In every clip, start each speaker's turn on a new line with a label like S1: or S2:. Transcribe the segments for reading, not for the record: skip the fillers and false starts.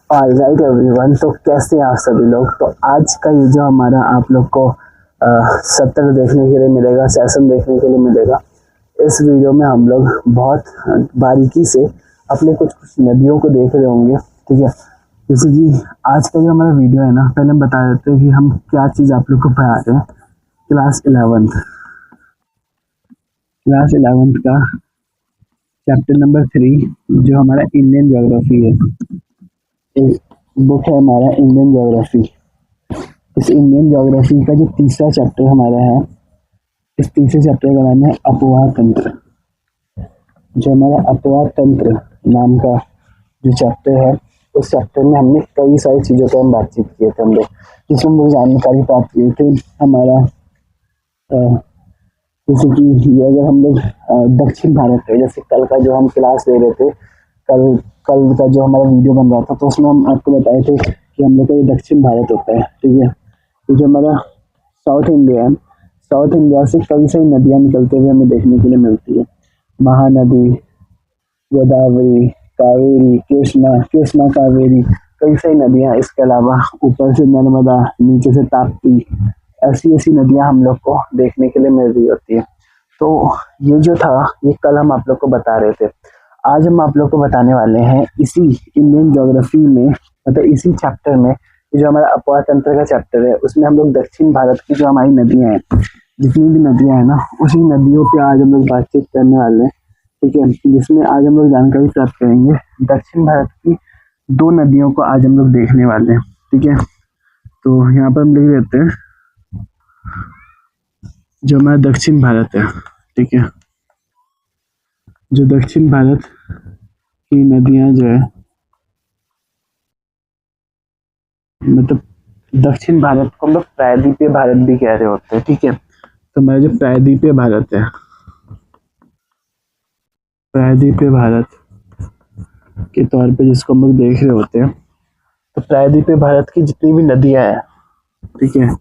S1: Alright everyone, तो कैसे हैं आप सभी लोग। तो आज का ये जो हमारा आप लोग को सत्र देखने के लिए मिलेगा, सेशन देखने के लिए मिलेगा। इस वीडियो में हम लोग बहुत बारीकी से अपने कुछ कुछ नदियों को देख रहे होंगे, ठीक है। जैसे कि आज का जो हमारा वीडियो है ना, पहले हम बता देते हैं कि हम क्या चीज़ आप लोग को पढ़ा रहे हैं। क्लास 11th का चैप्टर नंबर 3 जो हमारा इंडियन ज्योग्राफी है, एक बुक है हमारा इंडियन ज्योग्राफी। इस इंडियन ज्योग्राफी का जो तीसरा चैप्टर हमारा है, इस तीसरे चैप्टर का नाम है अपवाह तंत्र। जो हमारा अपवाह तंत्र नाम का जो चैप्टर है, उस चैप्टर में हमने कई सारी चीज़ों पर हम बातचीत किए थे हम लोग, जिसमें हम लोग जानकारी प्राप्त किए थे। हमारा जैसे कि ये अगर हम लोग दक्षिण भारत है, जैसे कल का जो हम क्लास ले रहे थे, कल का जो हमारा वीडियो बन रहा था, तो उसमें हम आपको बताए थे कि हम लोग का ये दक्षिण भारत होता है, ठीक है। ये जो हमारा साउथ इंडिया है, साउथ इंडिया से कई सारी नदियाँ निकलते हुए हमें देखने के लिए मिलती है। महानदी, गोदावरी, कावेरी, कृष्णा कावेरी, कई सारी नदियाँ। इसके अलावा ऊपर से नर्मदा, नीचे से ताप्ती, ऐसी ऐसी नदियाँ हम लोग को देखने के लिए मिल रही होती है। तो ये जो था, ये कल हम आप लोग को बता रहे थे। आज हम आप लोग को बताने वाले हैं इसी इंडियन ज्योग्राफी में, मतलब इसी चैप्टर में, जो हमारा अपवाह तंत्र का चैप्टर है, उसमें हम लोग दक्षिण भारत की जो हमारी नदियाँ हैं, जितनी भी नदियाँ हैं ना, उसी नदियों पे आज हम लोग बातचीत करने वाले हैं, ठीक है। जिसमें आज हम लोग जानकारी प्राप्त करेंगे दक्षिण भारत की 2 नदियों को आज हम लोग देखने वाले हैं, ठीक है। तो यहाँ पर हम लिख देते हैं जो हमारा दक्षिण भारत है, ठीक है। जो दक्षिण भारत की नदियाँ जो है, मतलब दक्षिण भारत को हम लोग प्रायद्वीपीय भारत भी कह रहे होते हैं, ठीक है। तो हमारा जो प्रायद्वीपीय भारत है, प्रायद्वीपीय भारत के तौर पे जिसको हम लोग देख रहे होते हैं, तो प्रायद्वीपीय भारत की जितनी भी नदियाँ हैं, ठीक है,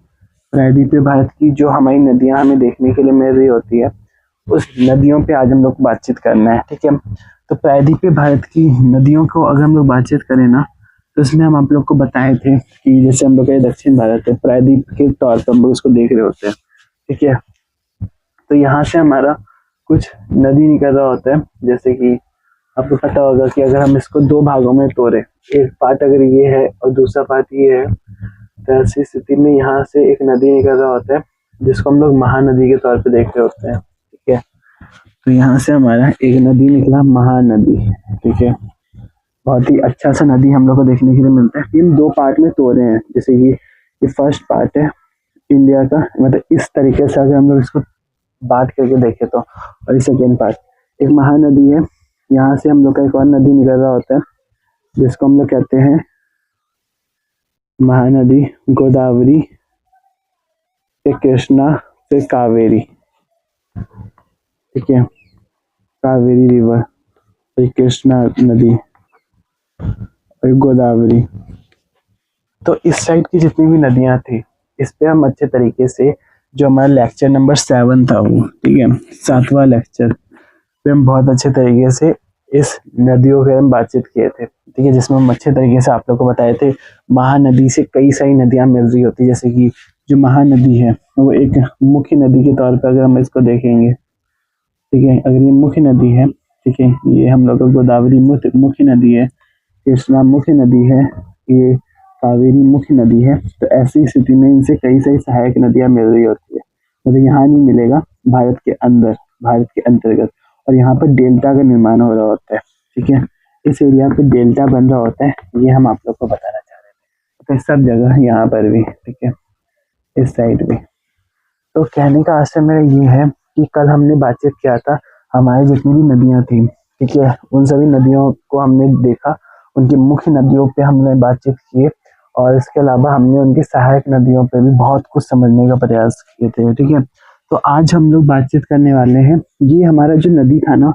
S1: प्रायद्वीपीय भारत की जो हमारी नदियाँ हमें देखने के लिए मिल रही होती है, उस नदियों पे आज हम लोग को बातचीत करना है, ठीक है। तो प्रायद्वीपीय भारत की नदियों को अगर हम लोग बातचीत करें ना, तो इसमें हम आप लोग को बताए थे कि जैसे हम लोग का दक्षिण भारत है, प्रायद्वीप के तौर पर हम लोग उसको देख रहे होते हैं, ठीक है। तो यहाँ से हमारा कुछ नदी निकल रहा होता है। जैसे कि आपको पता होगा कि अगर हम इसको 2 भागों में तोड़े, एक पार्ट अगर ये है और दूसरा पार्ट ये है, तो ऐसी स्थिति में यहाँ से एक नदी निकल रहा होता है, जिसको हम लोग महानदी के तौर पे देख रहे होते हैं, ठीक है। तो यहाँ से हमारा एक नदी निकला, महानदी, ठीक है। बहुत ही अच्छा सा नदी हम लोग को देखने के लिए मिलता है। इन 2 पार्ट में तोड़े हैं। जैसे कि ये फर्स्ट पार्ट है इंडिया का, मतलब इस तरीके से अगर हम लोग इसको बात करके देखें तो, और ये सेकेंड पार्ट एक महानदी है। यहाँ से हम लोग का एक और नदी निकल रहा होता है, जिसको हम लोग कहते हैं महानदी, गोदावरी, फिर कृष्णा, फिर कावेरी, ठीक है। कावेरी रिवर, फिर कृष्णा नदी और गोदावरी। तो इस साइड की जितनी भी नदियाँ थी, इस पे हम अच्छे तरीके से, जो हमारा लेक्चर नंबर 7 था वो, ठीक है, 7वां लेक्चर पे हम बहुत अच्छे तरीके से इस नदियों के हम बातचीत किए थे, ठीक है। जिसमें हम अच्छे तरीके से आप लोग को बताए थे महानदी से कई सारी नदियाँ मिल रही होती है। जैसे कि जो महानदी है वो एक मुख्य नदी के तौर पर अगर हम इसको देखेंगे, ठीक है, अगर ये मुख्य नदी है, ठीक है, ये हम लोग का गोदावरी मुख्य नदी है, कृष्णा मुख्य नदी है, ये कावेरी मुख्य नदी है। तो ऐसी स्थिति में इनसे कई सारी सहायक नदियाँ मिल रही होती है। मतलब यहाँ नहीं मिलेगा, भारत के अंदर, भारत के अंतर्गत, और यहाँ पर डेल्टा का निर्माण हो रहा होता है, ठीक है। इस एरिया पे डेल्टा बन रहा होता है, ये हम आप लोग को बताना चाह रहे थे। तो सब जगह यहाँ पर भी, ठीक है, इस साइड भी। तो कहने का आशय मेरा ये है कि कल हमने बातचीत किया था हमारी जितनी भी नदियाँ थी, ठीक है, उन सभी नदियों को हमने देखा, उनकी मुख्य नदियों पे हमने बातचीत की, और इसके अलावा हमने उनकी सहायक नदियों पे भी बहुत कुछ समझने का प्रयास किए थे, ठीक है। तो आज हम लोग बातचीत करने वाले हैं, ये हमारा जो नदी था ना,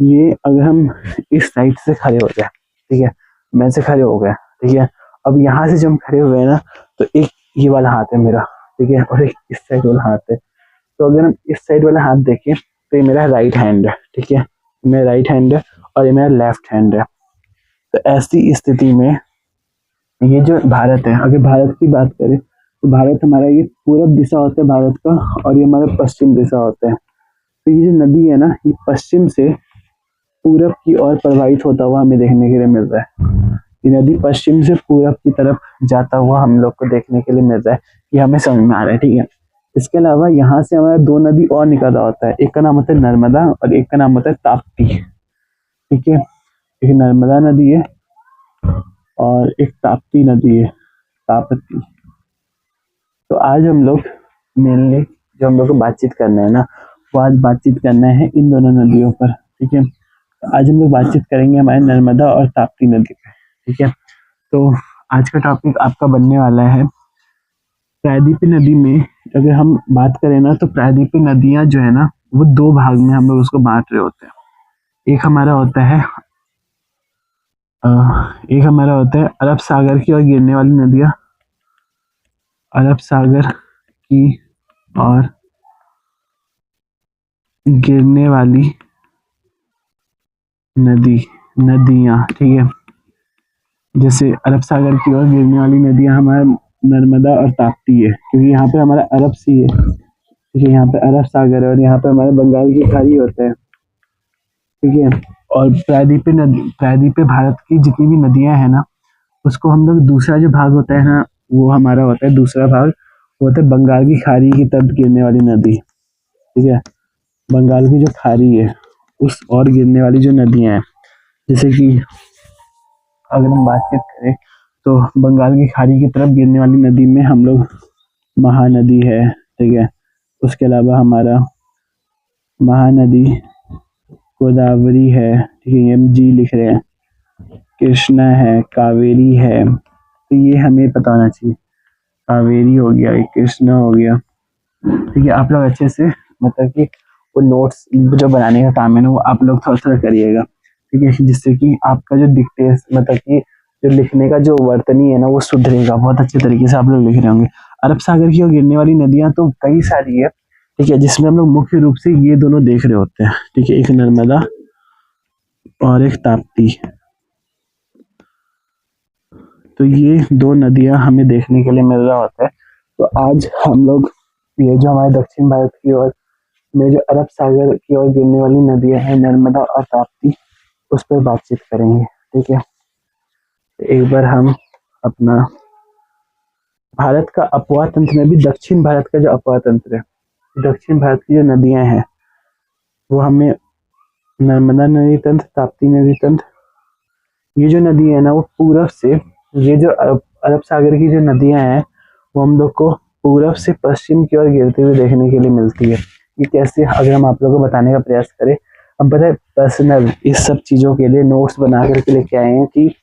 S1: ये अगर हम इस साइड से खड़े हो जाए, ठीक है, मैं से खड़े हो गए, ठीक है। अब यहाँ से जब हम खड़े हुए हैं ना, तो एक ये वाला हाथ है मेरा, ठीक है, और एक इस साइड वाला हाथ है। तो अगर हम इस साइड वाला हाथ देखें, तो ये मेरा राइट हैंड है, ठीक है, मेरा राइट हैंड है, और ये मेरा लेफ्ट हैंड है। तो ऐसी स्थिति में ये जो भारत है, अगर भारत की बात करें तो भारत हमारा ये पूरब दिशा होता है भारत का, और ये हमारा पश्चिम दिशा होता है। तो ये जो नदी है ना, ये पश्चिम से पूरब की ओर प्रवाहित होता हुआ हमें देखने के लिए मिल रहा है। ये नदी पश्चिम से पूरब की तरफ जाता हुआ हम लोग को देखने के लिए मिल रहा है। ये हमें समझ में आ रहा है, ठीक है। इसके अलावा यहाँ से हमारा दो नदी और निकल रहा होता है, एक का नाम होता है नर्मदा और एक का नाम होता है ताप्ती, ठीक है। एक नर्मदा नदी है और एक ताप्ती नदी है, ताप्ती। तो आज हम लोग मेनली जो हम लोग को बातचीत करना है ना, वो आज बातचीत करना है इन दोनों नदियों पर, ठीक है। तो आज हम लोग बातचीत करेंगे हमारे नर्मदा और ताप्ती नदी पे, ठीक है। तो आज का टॉपिक आपका बनने वाला है प्रायद्वीपीय नदी में। अगर हम बात करें ना, तो प्रायद्वीपीय नदियां जो है ना, वो दो भाग में हम लोग उसको बांट रहे होते हैं। एक हमारा होता है अरब सागर की ओर गिरने वाली नदियां, अरब सागर की और गिरने वाली नदियां, ठीक है। जैसे अरब सागर की ओर गिरने वाली नदियां हमारा नर्मदा और ताप्ती है, क्योंकि यहाँ पे हमारा अरब सी है, ठीक है। यहाँ पे अरब सागर है और यहाँ पे हमारे बंगाल की खाड़ी होता है, ठीक है। और प्रायद्वीपीय भारत की जितनी भी नदियां हैं ना, उसको हम लोग दूसरा जो भाग होता है ना, वो हमारा होता है दूसरा भाग, वो होता है बंगाल की खाड़ी की तरफ गिरने वाली नदी, ठीक है। बंगाल की जो खाड़ी है उस और गिरने वाली जो नदियां हैं, जैसे कि अगर हम बातचीत करें तो बंगाल की खाड़ी की तरफ गिरने वाली नदी में हम लोग महानदी है, ठीक है। उसके अलावा हमारा महानदी गोदावरी है, ठीक है, हम जी लिख रहे हैं, कृष्णा है, कावेरी है, तो ये हमें पता होना चाहिए। कावेरी हो गया, एक कृष्णा हो गया, ठीक है। आप लोग अच्छे से मतलब कि वो नोट्स जो बनाने का काम है ना, वो आप लोग थोड़ा थोड़ा करिएगा, ठीक है, जिससे कि आपका जो डिक्टेस मतलब कि जो लिखने का जो वर्तनी है ना, वो सुधरेगा। बहुत अच्छे तरीके से आप लोग लिख रहे होंगे। अरब सागर की ओर गिरने वाली नदियां तो कई सारी है, ठीक है, जिसमें हम लोग मुख्य रूप से ये दोनों देख रहे होते हैं, ठीक है, एक नर्मदा और एक ताप्ती। तो ये दो नदियां हमें देखने के लिए मिल रहा होता है। तो आज हम लोग ये जो हमारे दक्षिण भारत की ओर में जो अरब सागर की ओर गिरने वाली नदियां हैं नर्मदा और ताप्ती, उस पर बातचीत करेंगे, ठीक है। एक बार हम अपना भारत का अपवाह तंत्र में भी दक्षिण भारत का जो अपवाह तंत्र है, दक्षिण भारत की जो नदियां हैं वो हमें नर्मदा नदी तंत्र, ताप्ती नदी तंत्र, ये जो नदी है ना, वो पूरब से, ये जो अरब सागर की जो नदियां हैं वो हम लोग को पूरब से पश्चिम की ओर गिरते हुए देखने के लिए मिलती है। ये कैसे, अगर हम आप लोगों को बताने का प्रयास करें, हम पता है पर्सनल इस सब चीज़ों के लिए नोट्स बना करके लेके आए हैं कि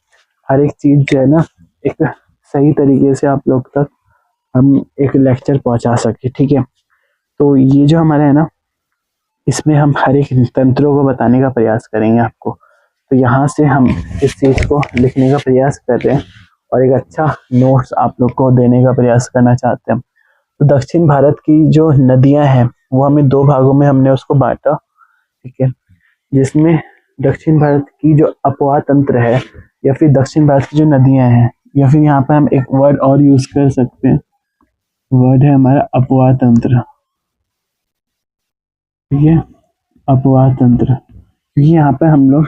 S1: हर एक चीज़ जो है ना, एक सही तरीके से आप लोग तक हम एक लेक्चर पहुंचा सके, ठीक है। तो ये जो हमारा है ना, इसमें हम हर एक तंत्रों को बताने का प्रयास करेंगे आपको। तो यहाँ से हम इस चीज़ को लिखने का प्रयास कर रहे हैं और एक अच्छा नोट्स आप लोग को देने का प्रयास करना चाहते हैं। तो दक्षिण भारत की जो नदियां हैं वो हमें दो भागों में हमने उसको बांटा, ठीक है, जिसमें दक्षिण भारत की जो अपवाह तंत्र है या फिर दक्षिण भारत की जो नदियां हैं, या फिर यहाँ पे हम एक वर्ड और यूज कर सकते हैं, वर्ड है हमारा अपवाह तंत्र, ठीक है, अपवाह तंत्र। क्योंकि यहाँ पे हम लोग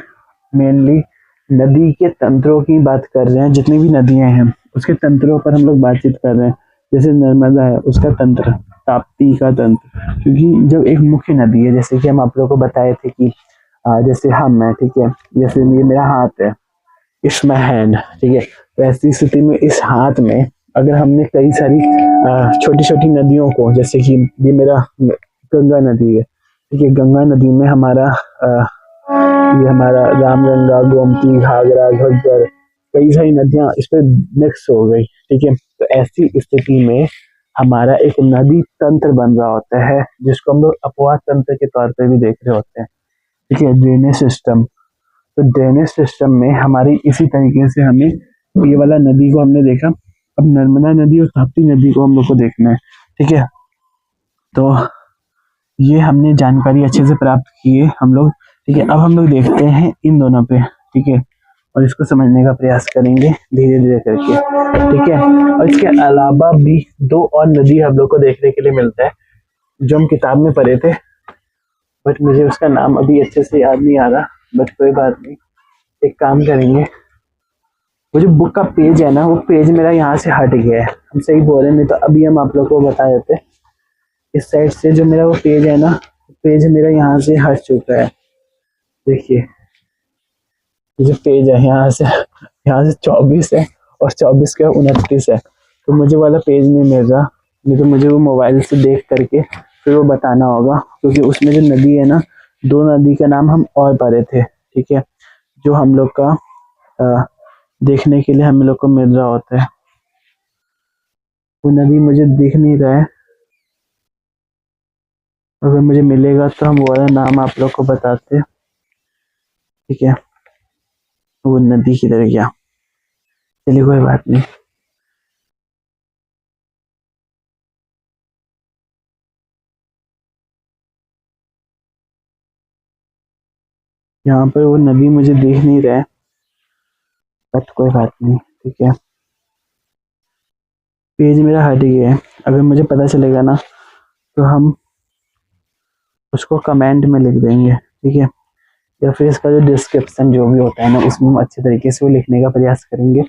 S1: मेनली नदी के तंत्रों की बात कर रहे हैं, जितनी भी नदियां हैं उसके तंत्रों पर हम लोग बातचीत कर रहे हैं। जैसे नर्मदा है उसका तंत्र, ताप्ती का तंत्र, क्योंकि जब एक मुख्य नदी है, जैसे कि हम आप लोगों को बताए थे कि जैसे हम है, ठीक है, जैसे ये मेरा हाथ है, इसमें हैंड, ठीक है, तो ऐसी स्थिति में इस हाथ में अगर हमने कई सारी छोटी छोटी नदियों को, जैसे कि ये मेरा गंगा नदी है, ठीक है, गंगा नदी में हमारा ये हमारा रामगंगा, गोमती, घाघरा, घग्गर, कई सारी नदियां इस पे मिक्स हो गई, ठीक है। तो ऐसी स्थिति में हमारा एक नदी तंत्र बन रहा होता है, जिसको हम लोग अपवाह तंत्र के तौर पे भी देख रहे होते हैं, ठीक है, ड्रेनेज सिस्टम। तो ड्रेनेज सिस्टम में हमारी इसी तरीके से हमें ये वाला नदी को हमने देखा, अब नर्मदा नदी और ताप्ती नदी को हम लोग को देखना है, ठीक है। तो ये हमने जानकारी अच्छे से प्राप्त की है हम लोग, ठीक है। अब हम लोग देखते हैं इन दोनों पे, ठीक है। और इसको समझने का प्रयास करेंगे धीरे धीरे करके, ठीक है। और इसके अलावा भी दो और नदी हम लोग को देखने के लिए मिलता है जो हम किताब में पढ़े थे, बट मुझे उसका नाम अभी अच्छे से याद नहीं आ रहा, बट कोई बात नहीं। एक काम करेंगे, वो जो बुक का पेज है ना, वो पेज मेरा यहाँ से हट गया है, हम सही बोल रहे हैं, नहीं तो अभी हम आप लोग को बता देते। इस साइड से जो मेरा वो पेज है ना, पेज मेरा यहाँ से हट चुका है। देखिए ये जो पेज है यहाँ से 24 है और 24 का 29 है, तो मुझे वाला पेज नहीं मिल रहा, नहीं तो मुझे वो मोबाइल से देख करके फिर वो बताना होगा, क्योंकि उसमें जो नदी है ना, दो नदी का नाम हम और पढ़े थे, ठीक है, जो हम लोग का देखने के लिए हम लोग को मिल रहा होता है। वो नदी मुझे दिख नहीं रहा है, अगर मुझे मिलेगा तो हम वो वाला नाम आप लोग को बताते हैं, ठीक है। वो नदी किधर गया, चलिए कोई बात नहीं। यहाँ पर वो नदी मुझे दिख नहीं रहा है, बट कोई बात नहीं, ठीक है। पेज मेरा हट गया है, अगर मुझे पता चलेगा ना तो हम उसको कमेंट में लिख देंगे, ठीक है, या फिर इसका जो डिस्क्रिप्शन जो भी होता है ना, उसमें हम अच्छे तरीके से वो लिखने का प्रयास करेंगे।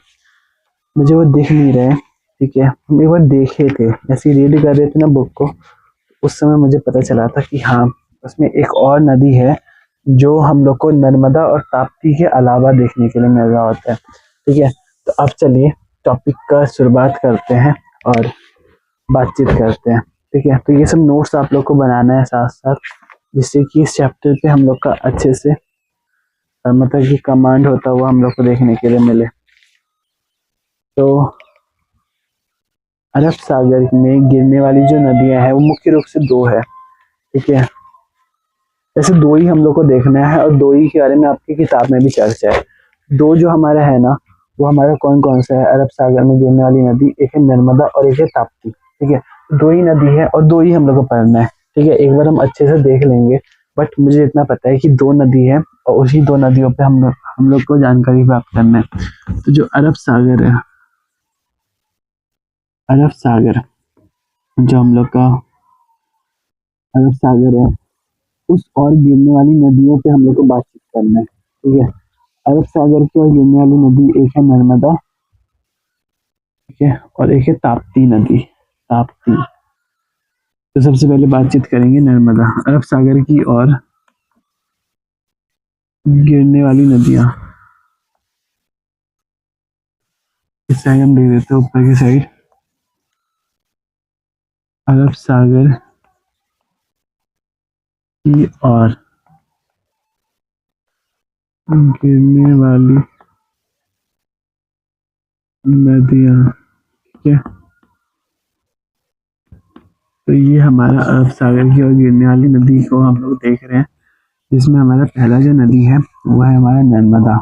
S1: मुझे वो दिख नहीं रहा है, ठीक है। हम एक बार देखे थे, ऐसे रीड कर रहे थे ना बुक को, उस समय मुझे पता चला था कि हाँ, उसमें एक और नदी है जो हम लोग को नर्मदा और ताप्ती के अलावा देखने के लिए मिल रहा होता है, ठीक है। तो अब चलिए टॉपिक का शुरुआत करते हैं और बातचीत करते हैं, ठीक है। तो ये सब नोट्स आप लोग को बनाना है साथ साथ, जिससे कि इस चैप्टर पे हम लोग का अच्छे से मतलब कि कमांड होता हुआ हम लोग को देखने के लिए मिले। तो अरब सागर में गिरने वाली जो नदियां हैं वो मुख्य रूप से दो है, ठीक है। ऐसे दो ही हम लोग को देखना है और दो ही के बारे में आपकी किताब में भी चर्चा है। दो जो हमारा है ना, वो हमारा कौन कौन सा है अरब सागर में गिरने वाली नदी, एक है नर्मदा और एक है ताप्ती, ठीक है। दो ही नदी है और दो ही हम लोग को पढ़ना है, ठीक है। एक बार हम अच्छे से देख लेंगे, बट मुझे इतना पता है कि दो नदी है और उसी दो नदियों पे हम लोग को जानकारी प्राप्त करना है। तो जो अरब सागर है, अरब सागर जो हम लोग का अरब सागर है, उस और गिरने वाली नदियों पे हम लोग को बातचीत करना है, ठीक है। अरब सागर की और गिरने वाली नदी एक है नर्मदा, ठीक है, और एक है ताप्ती नदी, ताप्ती। तो सबसे पहले बातचीत करेंगे नर्मदा, अरब सागर की और गिरने वाली नदियां। इस साइड हम देख देते हैं, ऊपर की साइड अरब सागर की और गिरने वाली नदियां, ठीक है। तो ये हमारा अरब सागर की और गिरने वाली नदी को हम लोग देख रहे हैं, जिसमें हमारा पहला जो नदी है वो है हमारा नर्मदा,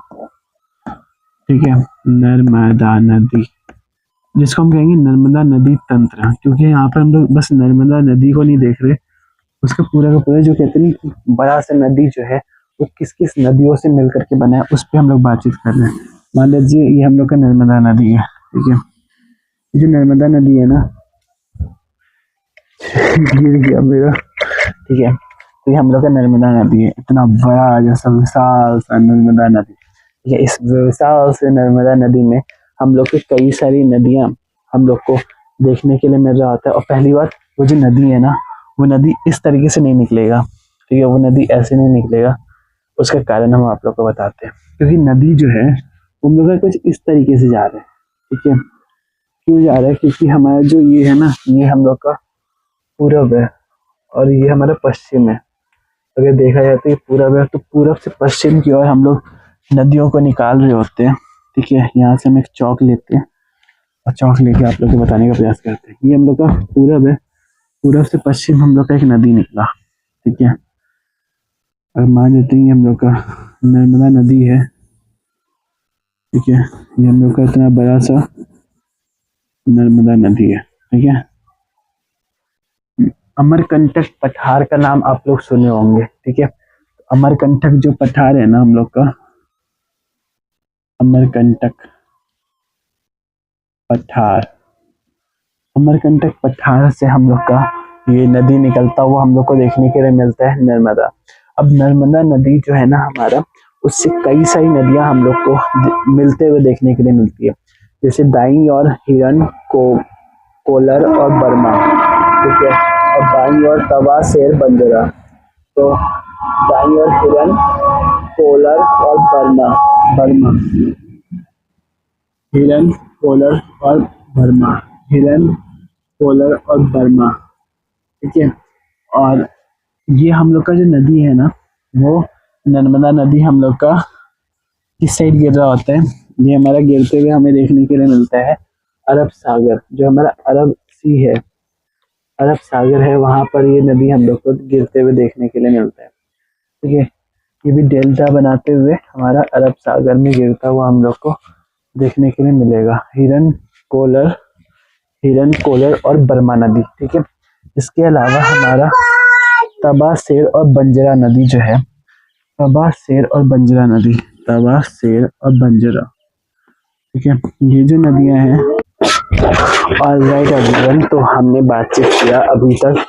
S1: ठीक है, नर्मदा नदी, जिसको हम कहेंगे नर्मदा नदी तंत्र, क्योंकि यहाँ पर हम लोग बस नर्मदा नदी को नहीं देख रहे, उसका पूरा का पूरा जो कहते हैं बड़ा सा नदी जो है वो किस किस नदियों से मिल करके बना है, उस पर हम लोग बातचीत कर रहे हैं। मान लीजिए ये हम लोग का नर्मदा नदी है, ठीक है। ये जो नर्मदा नदी है ना, गिर गया मेरा, ठीक है। तो ये हम लोग का नर्मदा नदी है, इतना बड़ा जैसा विशाल सा नर्मदा नदी, ठीक है। इस विशाल से नर्मदा नदी में हम लोग की कई सारी नदियां हम लोग को देखने के लिए मिल रहा होता है। और पहली बात, वो जो नदी है ना, वो नदी इस तरीके से नहीं निकलेगा, ठीक है, वो नदी ऐसे नहीं निकलेगा। उसका कारण हम आप लोग को बताते हैं, क्योंकि नदी जो है हम लोग का कुछ इस तरीके से जा रहा है, ठीक है। क्यों जा रहा है, क्योंकि हमारा जो ये है ना, ये हम लोग का पूरब है और ये हमारा पश्चिम है। अगर देखा जाए तो ये पूरब है, तो पूरब से पश्चिम की ओर हम लोग नदियों को निकाल रहे होते हैं, ठीक है। यहाँ से हम एक चौक लेते हैं और चौक लेके आप लोग को बताने का प्रयास करते हैं। ये हम लोग का पूरब है, पूरब से पश्चिम हम लोग का एक नदी निकला, ठीक है। और मान लेते हैं हम लोग का नर्मदा नदी है, ठीक है। ये हम लोग का इतना बड़ा सा नर्मदा नदी है, ठीक है। अमरकंटक पठार का नाम आप लोग सुने होंगे, ठीक है। अमरकंटक जो पठार है ना हम लोग का, अमरकंटक पठार। अमरकंटक पठार से हम लोग का ये नदी निकलता हुआ हम लोग को देखने के लिए मिलता है नर्मदा। अब नर्मदा नदी जो है ना हमारा, उससे कई सारी नदियां हम लोग को मिलते हुए देखने के लिए मिलती है। जैसे दाई और हिरन को कोलर और बर्मा, ठीक है, और बाई और तवा शेर बंजरा। तो दाई और हिरन, कोलर और बर्मा, बर्मा, हिरन, कोलर और बर्मा, हिरन, कोलर और बर्मा, ठीक है। और ये हम लोग का जो नदी है ना, वो नर्मदा नदी हम लोग का किस साइड गिर रहा होता है, ये हमारा गिरते हुए हमें देखने के लिए मिलता है अरब सागर, जो हमारा अरब सी है, अरब सागर है, वहां पर ये नदी हम लोग को गिरते हुए देखने के लिए मिलता है, ठीक है। ये भी डेल्टा बनाते हुए हमारा अरब सागर में गिरता हुआ हम लोग को देखने के लिए मिलेगा। कोलर हिरन, कोलर और बर्मा नदी, ठीक है। इसके अलावा हमारा तबा शेर और बंजरा नदी जो है, तबा शेर और बंजरा नदी, तबा शेर और बंजरा, ठीक है, ये जो नदियां हैं। ऑलराइट एवरीवन, तो हमने बातचीत किया अभी तक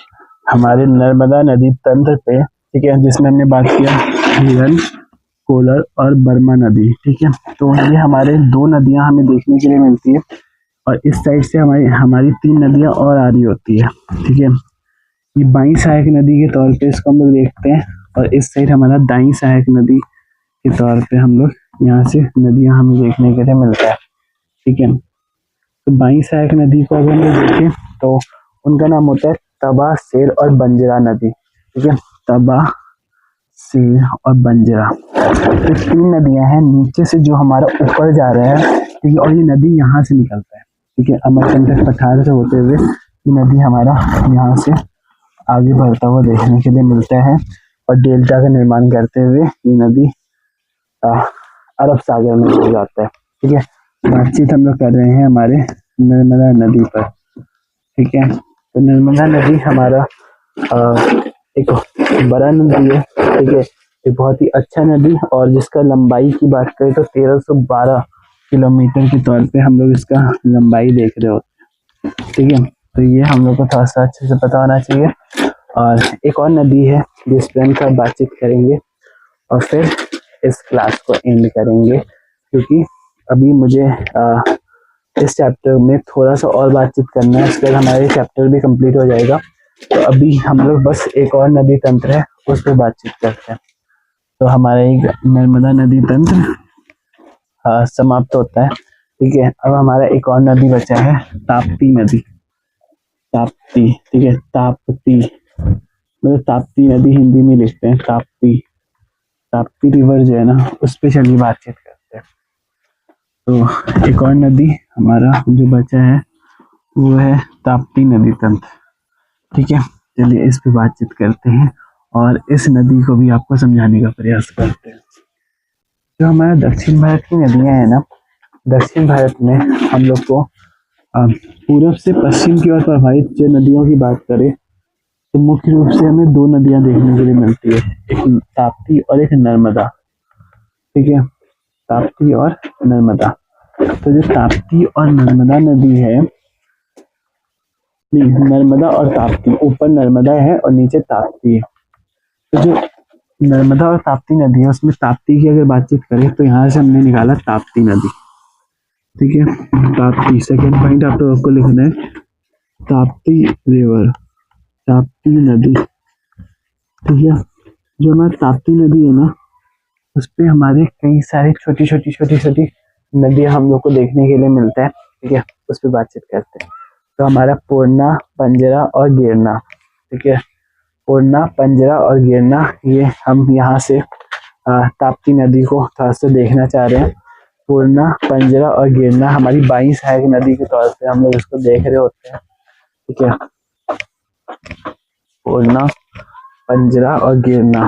S1: हमारे नर्मदा नदी तंत्र पे, ठीक है, जिसमें हमने बात किया हिरन, कोलर और बर्मा नदी, ठीक है। तो ये हमारे दो नदियां हमें देखने के लिए मिलती है, और इस साइड से हमारी हमारी 3 नदियां और आ रही होती है, ठीक है। ये बाई सहायक नदी के तौर पे इसको हम लोग देखते हैं, और इस साइड हमारा दाई सहायक नदी के तौर पे हम लोग यहाँ से नदियां हमें देखने के लिए मिलता है, ठीक है। तो बाई सहायक नदी को अगर हम लोग देखें तो उनका नाम होता है तबा शेर और बंजरा नदी, ठीक है, तबा शेर और बंजरा। तो 3 नदियां हैं नीचे से जो हमारा ऊपर जा रहा है, ठीक है, और ये नदी यहाँ से निकलता है, ठीक है, अमरकंटक पठार से होते हुए ये नदी हमारा यहाँ से आगे बढ़ता हुआ देखने के लिए मिलता है, और डेल्टा का निर्माण करते हुए ये नदी अरब सागर में हो जाता है, ठीक है। बातचीत हम लोग कर रहे हैं हमारे नर्मदा नदी पर, ठीक है। तो नर्मदा नदी हमारा एक बड़ा नदी है, ठीक है, एक बहुत ही अच्छा नदी, और जिसका लंबाई की बात करें तो 1312 किलोमीटर के तौर पे हम लोग इसका लंबाई देख रहे होते हैं, ठीक है। तो ये हम लोग को थोड़ा सा अच्छे से पता होना चाहिए। और एक और नदी है जिस पर हम थोड़ा बातचीत करेंगे, और फिर इस क्लास को एंड करेंगे, क्योंकि अभी मुझे इस चैप्टर में थोड़ा सा और बातचीत करना है, इसके बाद हमारे चैप्टर भी कंप्लीट हो जाएगा। तो अभी हम लोग बस एक और नदी तंत्र है उस पर बातचीत करते हैं। तो हमारा एक नर्मदा नदी तंत्र समाप्त होता है, ठीक है। अब हमारा एक और नदी बचा है ताप्ती नदी, ताप्ती, ठीक है, ताप्ती, मतलब ताप्ती नदी हिंदी में लिखते हैं ताप्ती, ताप्ती रिवर जो है ना, उस पर चलिए बातचीत करते हैं। तो एक और नदी हमारा जो बचा है वो है ताप्ती नदी तंत्र, ठीक है। चलिए इस पे बातचीत करते हैं, और इस नदी को भी आपको समझाने का प्रयास करते हैं। जो हमारा दक्षिण भारत की नदियां हैं ना, दक्षिण भारत में हम लोग को पूर्व से पश्चिम की ओर प्रवाहित जो नदियों की बात करें तो मुख्य रूप से हमें 2 नदियां देखने के लिए मिलती है, एक ताप्ती और एक नर्मदा, ठीक है, ताप्ती और नर्मदा। तो जो ताप्ती और नर्मदा नदी है, नहीं, नर्मदा और ताप्ती, ऊपर नर्मदा है और नीचे ताप्ती है। तो जो नर्मदा और ताप्ती नदी है, उसमें ताप्ती की अगर बातचीत करें तो यहाँ से हमने निकाला ताप्ती नदी, ठीक है। ताप्ती, सेकंड पॉइंट आप लोगों को लिखना है ताप्ती रिवर, ताप्ती नदी, ठीक है। जो हमारी ताप्ती नदी है ना, उस पे हमारे कई सारे छोटी छोटी नदियां हम लोग को देखने के लिए मिलता है, ठीक है, उस पर बातचीत करते हैं। तो हमारा पूर्णा, पंजरा और गिरना, ठीक है, पूर्णा, पंजरा और गिरना, ये हम यहाँ से ताप्ती नदी को थोड़ा सा देखना चाह रहे हैं। पूर्णा, पंजरा और गिरना हमारी बाई सहायक नदी के तौर पे हम लोग इसको देख रहे होते हैं, ठीक है, पूर्णा, पंजरा और गिरना।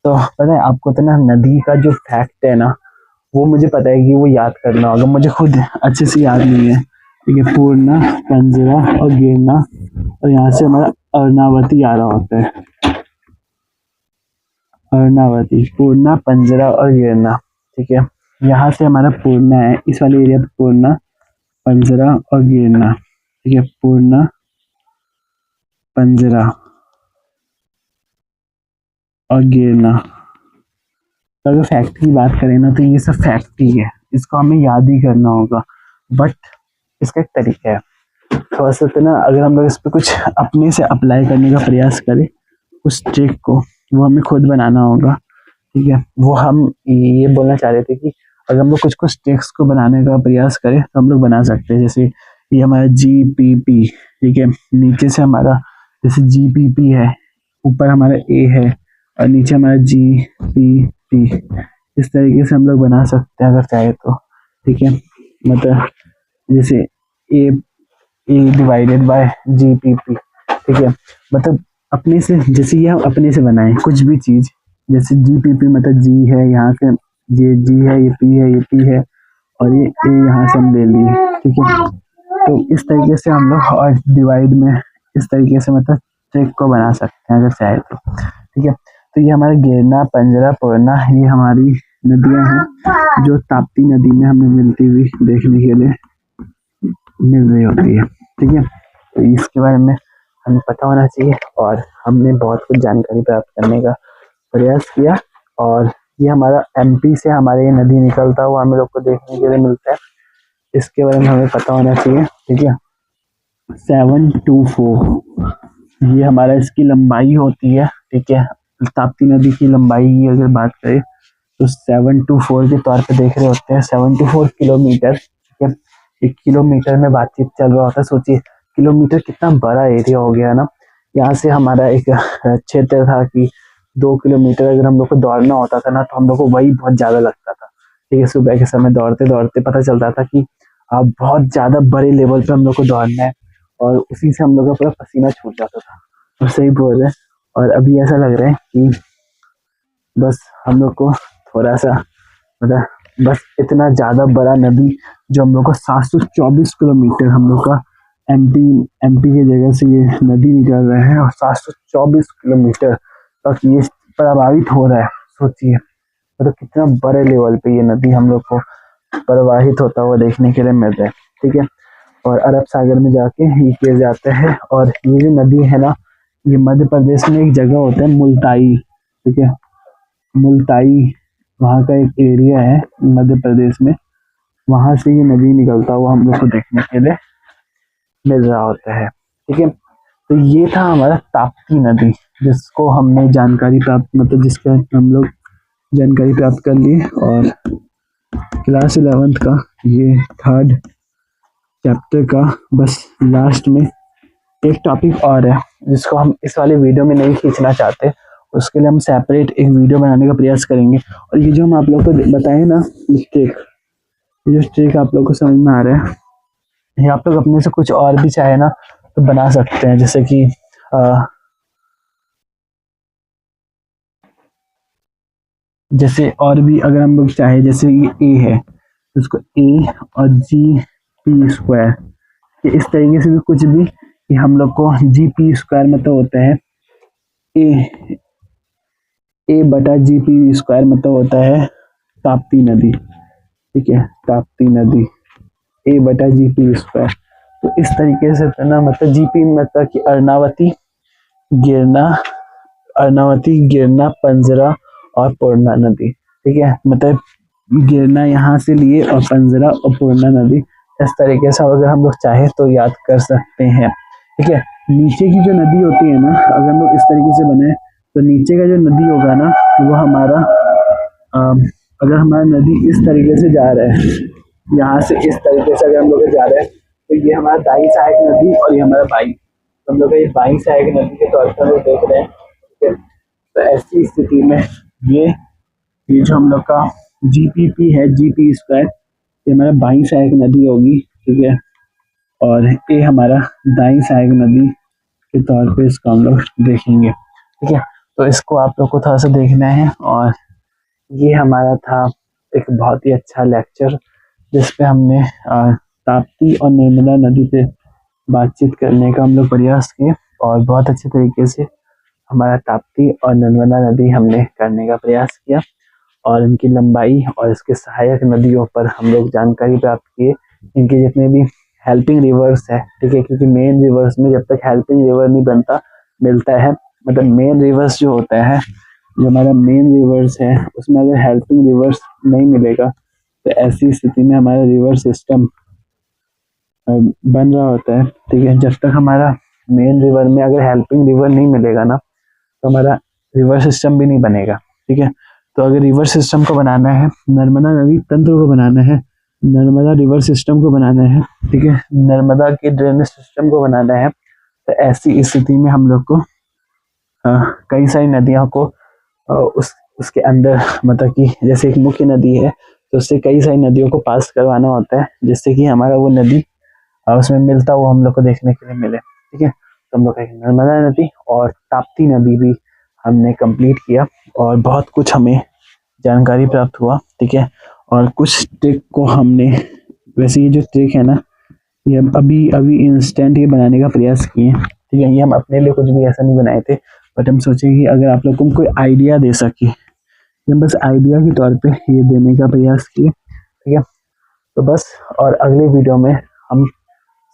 S1: तो पता है आपको, तो ना नदी का जो फैक्ट है ना, वो मुझे पता है कि वो याद करना होगा, मुझे खुद अच्छे से याद नहीं है, ठीक है। पूर्णा, पंजरा और गिरना, और यहाँ से हमारा अर्नावती आ रहा होता है, अर्नावती, पूर्णा, पंजरा और गिरना, ठीक है। यहाँ से हमारा पूर्णा है, इस वाले एरिया पे पूर्णा, पंजरा और गिरना। ठीक है, पूर्णा, पंजरा और गिरना। तो अगर फैक्ट की बात करें ना, तो ये सब फैक्ट ही है, इसको हमें याद ही करना होगा। बट इसका एक तरीका है, थोड़ा सा तो ना, अगर हम लोग इस पर कुछ अपने से अप्लाई करने का प्रयास करें उस ट्रिक को, वो हमें खुद बनाना होगा। ठीक है, वो हम ये बोलना चाह रहे थे कि अगर हम लोग कुछ कुछ ट्रिक्स को बनाने का प्रयास करें तो हम लोग बना सकते हैं। जैसे ये हमारा GPP, ठीक है, नीचे से हमारा जैसे GPP है, ऊपर हमारा A है और नीचे हमारा GPP। इस तरीके से हम लोग बना सकते हैं अगर चाहे तो। ठीक है, मतलब जैसे ए डिवाइडेड बाय GPP। ठीक है, मतलब अपने से, जैसे ये हम अपने से बनाएं कुछ भी चीज, जैसे GPP मतलब G है, यहाँ से ये G है, ये P है, ये P है और ये A यहाँ से हम ले लिए। ठीक है, तो इस तरीके से हम लोग और डिवाइड में इस तरीके से मतलब ट्रिक को बना सकते हैं अगर चाहे तो। ठीक है, तो ये हमारे गिरना, पंजरा, पूर्णा, ये हमारी नदियां हैं जो ताप्ती नदी में हमें मिलती हुई देखने के लिए मिल रही होती है। ठीक है, तो इसके बारे में हमें पता होना चाहिए और हमने बहुत कुछ जानकारी प्राप्त करने का प्रयास किया। और ये हमारा MP से हमारे ये नदी निकलता हुआ हम लोग को देखने के लिए मिलता है, इसके बारे में हमें पता होना चाहिए। ठीक है, 724 ये हमारा इसकी लंबाई होती है। ठीक है, ताप्ती नदी की लंबाई की अगर बात करें तो 724 के तौर पे देख रहे होते हैं, 74 किलोमीटर। ठीक है, एक किलोमीटर में बातचीत चल रहा होता है, सोचिए किलोमीटर कितना बड़ा एरिया हो गया ना। यहाँ से हमारा एक क्षेत्र था कि 2 किलोमीटर अगर हम लोग को दौड़ना होता था ना, तो हम लोग को वही बहुत ज्यादा लगता था। ठीक है, सुबह के समय दौड़ते दौड़ते पता चलता था कि बहुत ज्यादा बड़े लेवल पे हम लोग को दौड़ना है और उसी से हम लोग का पूरा पसीना छूट जाता था। और सही बोल रहे हैं। और अभी ऐसा लग रहा है कि बस हम लोग को थोड़ा सा मतलब बस इतना ज्यादा बड़ा नदी जो हम लोग का 724 किलोमीटर हम लोग का एमपी की जगह से ये नदी निकल रहा है और 724 किलोमीटर तक ये प्रभावित हो रहा है। सोचिए मतलब कितना बड़े लेवल पे ये नदी हम लोग को प्रवाहित होता हुआ देखने के लिए मिल रहा है। ठीक है, और अरब सागर में जाके ये किए जाते हैं। और ये जो नदी है ना, ये मध्य प्रदेश में एक जगह होता है मुल्ताई। ठीक है, मुल्ताई वहाँ का एक एरिया है मध्य प्रदेश में, वहां से ये नदी निकलता हुआ हम लोग को देखने के लिए मिल रहा होता है। ठीक है, तो ये था हमारा ताप्ती नदी, जिसको हमने जानकारी प्राप्त मतलब जिसके हम लोग जानकारी प्राप्त कर ली। और क्लास 11th का ये 3rd चैप्टर का बस लास्ट में एक टॉपिक और है जिसको हम इस वाले वीडियो में नहीं खींचना चाहते, उसके लिए हम सेपरेट एक वीडियो बनाने का प्रयास करेंगे। और ये जो हम आप लोग को बताए ना ट्रिक, ये जो ट्रिक आप लोग को समझ में आ रहा है, ये आप लोग अपने से कुछ और भी चाहे ना तो बना सकते हैं। जैसे कि जैसे और भी अगर हम लोग चाहे, जैसे ये A है तो इसको A और GP², ये इस तरीके से भी कुछ भी कि हम लोग को GP² मतलब होता है A/GP² मतलब होता है ताप्ती नदी। ठीक है, ताप्ती नदी A/GP²। तो इस तरीके से ना मतलब GP मतलब कि अर्नावती, गिरना, पंजरा और पूर्णा नदी। ठीक है, मतलब गिरना यहाँ से लिए और पंजरा और पूर्णा नदी, इस तरीके से अगर हम लोग चाहे तो याद कर सकते हैं। ठीक है, नीचे की जो नदी होती है ना, अगर हम लोग इस तरीके से बनाए तो नीचे का जो नदी होगा ना वो हमारा अगर हमारा नदी इस तरीके से जा रहा है, यहाँ से इस तरीके से अगर हम लोग जा रहे हैं तो ये हमारा दाई सहायक नदी और ये हमारा बाई, तो हम लोग ये बाई सहायक नदी के तौर पर देख रहे हैं। ठीक है, तो ऐसी स्थिति में ये जो हम लोग का GPP है, GP², ये हमारा बाई सहायक नदी होगी। ठीक है, और ये हमारा दाई सहायक नदी के तौर पे इसको हम लोग देखेंगे। ठीक है, तो इसको आप लोग को थोड़ा सा देखना है। और ये हमारा था एक बहुत ही अच्छा लेक्चर जिसपे हमने ताप्ती और नर्मदा नदी पे बातचीत करने का हम लोग प्रयास किए और बहुत अच्छे तरीके से हमारा ताप्ती और नर्मदा नदी हमने करने का प्रयास किया। और इनकी लंबाई और इसके सहायक नदियों पर हम लोग जानकारी प्राप्त किए। इनके जितने भी हेल्पिंग रिवर्स है, ठीक है, क्योंकि मेन रिवर्स में जब तक हेल्पिंग रिवर नहीं बनता मिलता है, मतलब मेन रिवर्स जो होता है, जो हमारा मेन रिवर्स है, उसमें अगर हेल्पिंग रिवर्स नहीं मिलेगा तो ऐसी स्थिति में हमारा रिवर सिस्टम बन रहा होता है, ठीक है। जब तक हमारा मेन रिवर में अगर हेल्पिंग रिवर नहीं मिलेगा ना, तो हमारा रिवर सिस्टम भी नहीं बनेगा, ठीक है। तो अगर रिवर सिस्टम को बनाना है, नर्मदा नदी तंत्र को बनाना है, नर्मदा रिवर सिस्टम को बनाना है, ठीक है, नर्मदा के ड्रेनेज सिस्टम को बनाना है, तो ऐसी स्थिति में हम लोग को कई सारी नदियों को उसके अंदर, मतलब कि जैसे एक मुख्य नदी है तो उससे कई सारी नदियों को पास करवाना होता है, जिससे कि हमारा वो नदी उसमें मिलता हुआ हम लोग को देखने के लिए मिले, ठीक है। तो हम लोग का नर्मदा नदी और ताप्ती नदी भी हमने कंप्लीट किया और बहुत कुछ हमें जानकारी प्राप्त हुआ, ठीक है। और कुछ ट्रिक को हमने, वैसे ये जो ट्रिक है ना, ये हम अभी अभी इंस्टेंट ये बनाने का प्रयास किए, ठीक है। ये हम अपने लिए कुछ भी ऐसा नहीं बनाए थे, बट हम सोचे कि अगर आप लोग को कोई आइडिया दे सके, हम बस आइडिया के तौर पे ये देने का प्रयास किए, ठीक है। तो बस, और अगले वीडियो में हम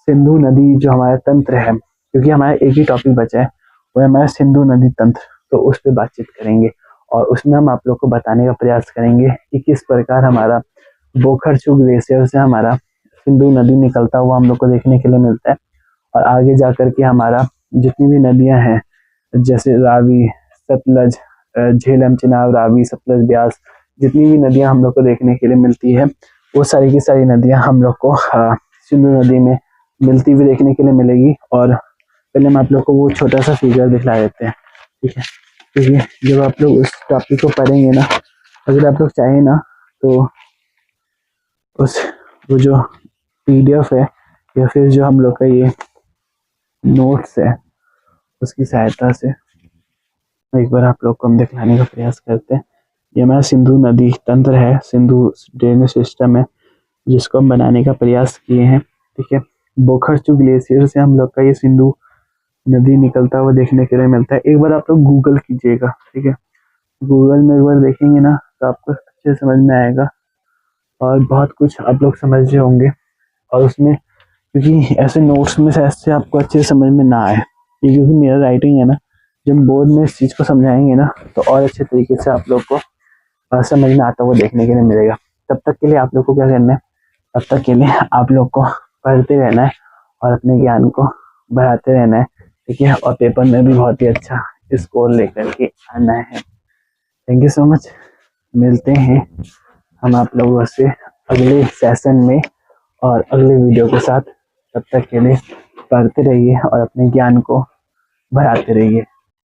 S1: सिंधु नदी जो हमारा तंत्र है, क्योंकि हमारा एक ही टॉपिक बचा है, वो है हमारा सिंधु नदी तंत्र, तो उस पर बातचीत करेंगे और उसमें हम आप लोग को बताने का प्रयास करेंगे कि किस प्रकार हमारा बोखरचू ग्लेशियर से हमारा सिंधु नदी निकलता हुआ हम लोग को देखने के लिए मिलता है। और आगे जाकर के हमारा जितनी भी नदियां हैं, जैसे रावी, सतलज, झेलम, चिनाब, रावी, सतलज, ब्यास, जितनी भी नदियां हम लोग को देखने के लिए मिलती है, वो सारी की सारी नदियां हम लोग को सिंधु नदी में मिलती हुई देखने के लिए मिलेगी। और पहले हम आप लोग को वो छोटा सा फिगर दिखला देते हैं, ठीक है, क्योंकि जब आप लोग उस टॉपिक को पढ़ेंगे ना, अगर आप लोग चाहें ना तो उस वो जो PDF है या फिर जो हम लोग का ये नोट्स है, उसकी सहायता से एक बार आप लोग को हम दिखलाने का प्रयास करते हैं। ये हमारा सिंधु नदी तंत्र है, सिंधु ड्रेनेज सिस्टम है, जिसको हम बनाने का प्रयास किए हैं, ठीक है। बोखरचू ग्लेशियर से हम लोग का ये सिंधु नदी निकलता हुआ देखने के लिए मिलता है। एक बार आप लोग गूगल कीजिएगा, ठीक है, गूगल में एक बार देखेंगे ना तो आपको अच्छे समझ में आएगा और बहुत कुछ आप लोग समझ रहे होंगे। और उसमें, क्योंकि ऐसे नोट्स में से ऐसे आपको अच्छे समझ में ना आए, क्योंकि मेरा राइटिंग है ना, जब बोर्ड में इस चीज़ को समझाएंगे ना तो और अच्छे तरीके से आप लोग को समझ में आता हुआ देखने के लिए मिलेगा। तब तक के लिए आप लोग को क्या करना है, तब तक के लिए आप लोग को पढ़ते रहना है और अपने ज्ञान को बढ़ाते रहना है, ठीक है। और पेपर में भी बहुत ही अच्छा स्कोर लेकर के आना है। Thank you so much. मिलते हैं हम आप लोगों से अगले सेशन में और अगले वीडियो के साथ। तब तक के लिए पढ़ते रहिए और अपने ज्ञान को बढ़ाते रहिए।